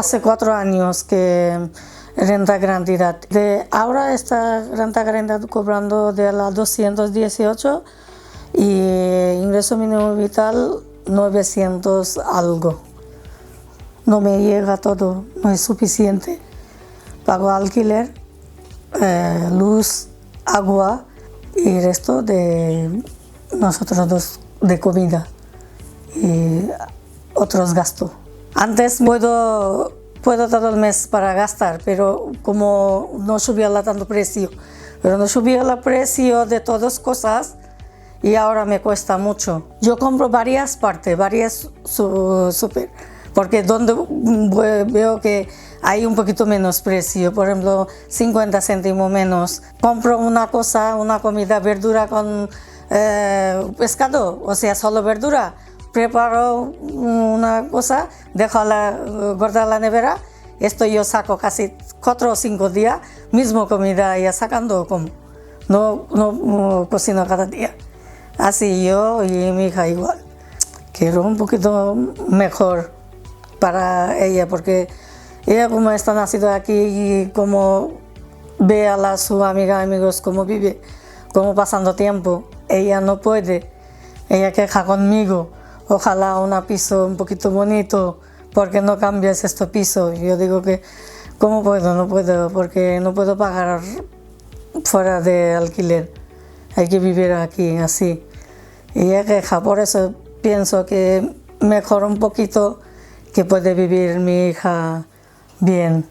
Hace 4 años que renta gratuidad. Ahora está renta gratuidad cobrando de la 218 y ingreso mínimo vital 900 algo. No me llega todo, no es suficiente. Pago alquiler, luz, agua y resto de nosotros dos de comida y otros gastos. Antes puedo todo el mes para gastar, pero como no subía tanto precio, pero no subía el precio de todas cosas y ahora me cuesta mucho. Yo compro varias partes, varias super, porque donde veo que hay un poquito menos precio, por ejemplo 50 céntimos menos, compro una cosa, una comida, verdura con pescado, o sea, solo verdura. Preparo una cosa, dejo guardar la nevera, esto yo saco casi 4 o 5 días, mismo comida ya sacando como. No cocino cada día. Así yo y mi hija igual. Quiero un poquito mejor para ella, porque ella como está nacida aquí y como ve a sus amigos cómo vive, cómo pasando tiempo, ella no puede, ella queja conmigo. Ojalá un piso un poquito bonito, porque no cambias este piso. Yo digo que, ¿cómo puedo? No puedo, porque no puedo pagar fuera de alquiler. Hay que vivir aquí así. Y ella queja, por eso pienso que mejor un poquito que puede vivir mi hija bien.